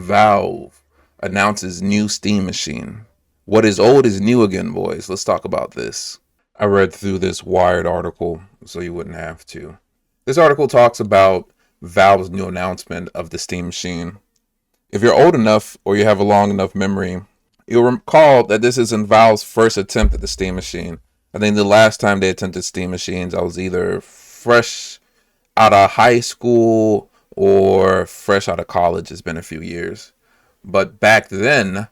Valve announces new Steam machine. What is old is new again, boys. Let's talk about this. I read through this Wired article so you wouldn't have to. This article talks about Valve's new announcement of the Steam machine. If you're old enough or you have a long enough memory, you'll recall that this isn't Valve's first attempt at the Steam machine. I think the last time they attempted Steam machines, I was either fresh out of high school or fresh out of college. It's been a few years. But back then,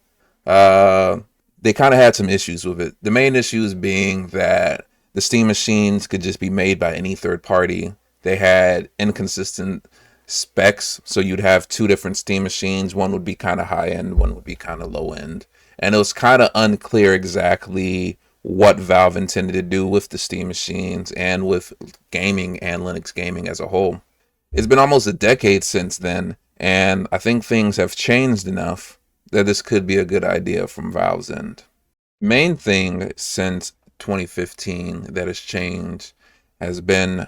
they kind of had some issues with it. The main issues being that the Steam machines could just be made by any third party. They had inconsistent specs, so you'd have two different Steam machines. One would be kind of high end, one would be kind of low end. And it was kind of unclear exactly what Valve intended to do with the Steam machines and with gaming and Linux gaming as a whole. It's been almost a decade since then, and I think things have changed enough that this could be a good idea from Valve's end. Main thing since 2015 that has changed has been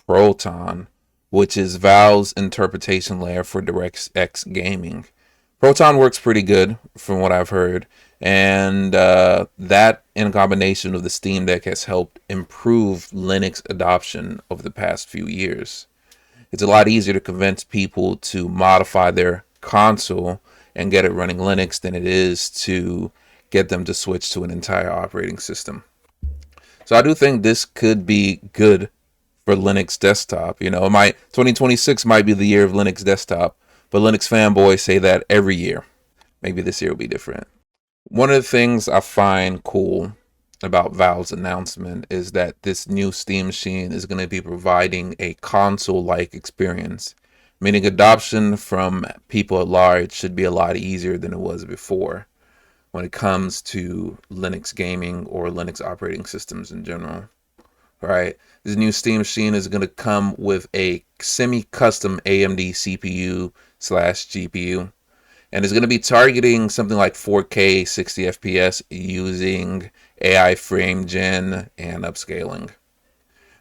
Proton, which is Valve's interpretation layer for DirectX gaming. Proton works pretty good from what I've heard, and that in combination with the Steam Deck has helped improve Linux adoption over the past few years. It's a lot easier to convince people to modify their console and get it running Linux than it is to get them to switch to an entire operating system. So I do think this could be good for Linux desktop. 2026 might be the year of Linux desktop, but Linux fanboys say that every year. Maybe this year will be different. One of the things I find cool about Valve's announcement is that this new Steam machine is going to be providing a console-like experience, meaning adoption from people at large should be a lot easier than it was before when it comes to Linux gaming or Linux operating systems in general. Right? This new Steam machine is going to come with a semi-custom AMD CPU / GPU, and it's going to be targeting something like 4K 60 FPS using AI frame gen and upscaling.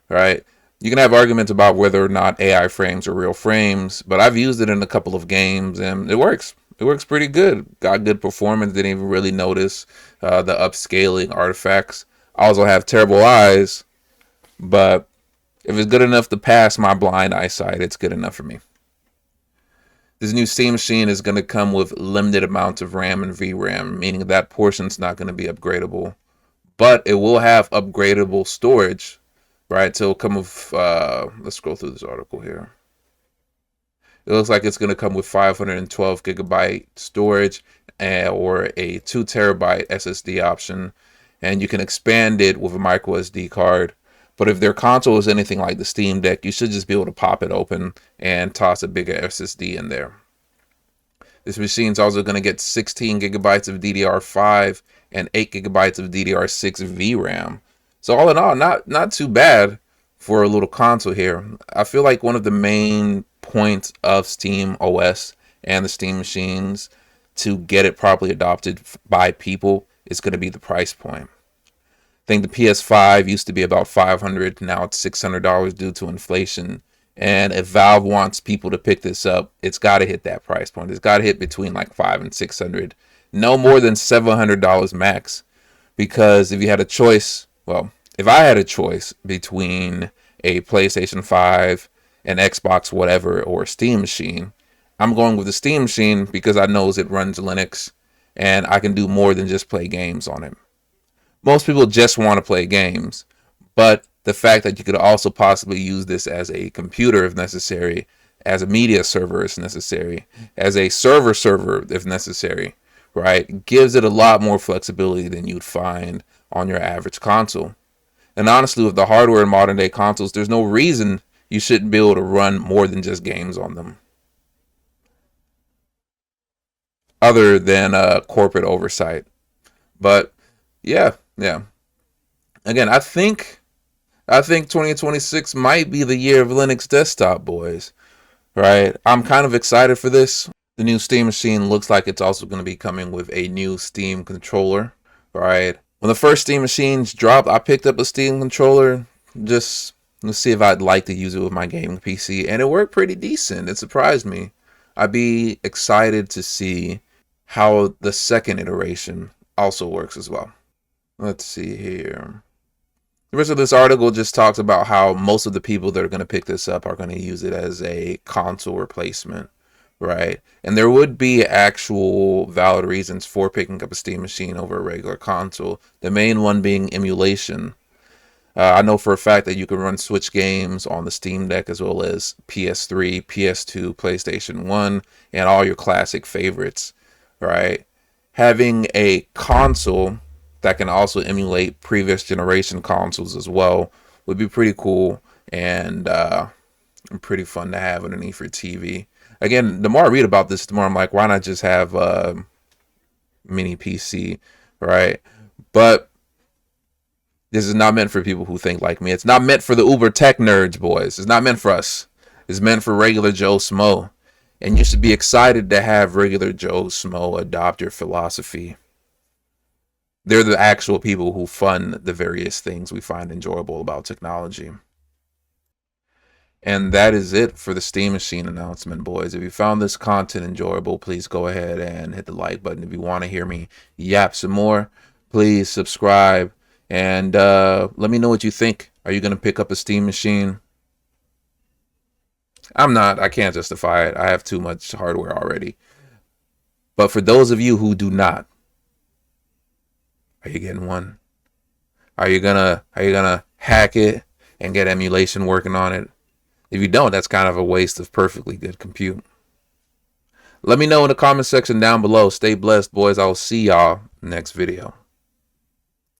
Right? You can have arguments about whether or not AI frames are real frames, but I've used it in a couple of games and it works. It works pretty good. Got good performance. Didn't even really notice the upscaling artifacts. I also have terrible eyes, but if it's good enough to pass my blind eyesight, it's good enough for me. This new Steam machine is going to come with limited amounts of RAM and VRAM, meaning that portion's not going to be upgradable. But it will have upgradable storage, right? So it'll come with, let's scroll through this article here. It looks like it's going to come with 512 gigabyte storage or a 2 terabyte SSD option. And you can expand it with a micro SD card. But if their console is anything like the Steam Deck, you should just be able to pop it open and toss a bigger SSD in there. This machine's also going to get 16 gigabytes of DDR5 and 8 gigabytes of DDR6 VRAM. So all in all, not too bad for a little console here. I feel like one of the main points of SteamOS and the Steam machines to get it properly adopted by people is going to be the price point. I think the PS5 used to be about $500, now it's $600 due to inflation. And if Valve wants people to pick this up, it's got to hit that price point. It's got to hit between like $500 and $600, no more than $700 max. Because if you had a choice, well, if I had a choice between a PlayStation 5, an Xbox, whatever, or a Steam machine, I'm going with the Steam machine because I know it runs Linux and I can do more than just play games on it. Most people just want to play games, but the fact that you could also possibly use this as a computer if necessary, as a media server if necessary, as a server if necessary, right, gives it a lot more flexibility than you'd find on your average console. And honestly, with the hardware in modern day consoles, there's no reason you shouldn't be able to run more than just games on them, other than corporate oversight. But yeah. Again, I think 2026 might be the year of Linux desktop, boys. Right? I'm kind of excited for this. The new Steam machine looks like it's also going to be coming with a new Steam controller, right? When the first Steam machines dropped, I picked up a Steam controller just to see if I'd like to use it with my gaming PC, and it worked pretty decent. It surprised me. I'd be excited to see how the second iteration also works as well. Let's see here. The rest of this article just talks about how most of the people that are going to pick this up are going to use it as a console replacement, right? And there would be actual valid reasons for picking up a Steam machine over a regular console. The main one being emulation. I know for a fact that you can run Switch games on the Steam Deck as well as PS3, PS2, PlayStation 1, and all your classic favorites, right? Having a console that can also emulate previous generation consoles as well would be pretty cool and pretty fun to have underneath your TV. Again, the more I read about this, the more I'm like, why not just have a mini PC, right? But this is not meant for people who think like me. It's not meant for the uber tech nerds, boys. It's not meant for us. It's meant for regular Joe Smo. And you should be excited to have regular Joe Smo adopt your philosophy. They're the actual people who fund the various things we find enjoyable about technology. And that is it for the Steam Machine announcement, boys. If you found this content enjoyable, please go ahead and hit the like button. If you want to hear me yap some more, please subscribe. And let me know what you think. Are you going to pick up a Steam machine? I'm not. I can't justify it. I have too much hardware already. But for those of you who do not, are you getting one? Are you gonna hack it and get emulation working on it? If you don't, that's kind of a waste of perfectly good compute. Let me know in the comment section down below. Stay blessed, boys. I will see y'all next video.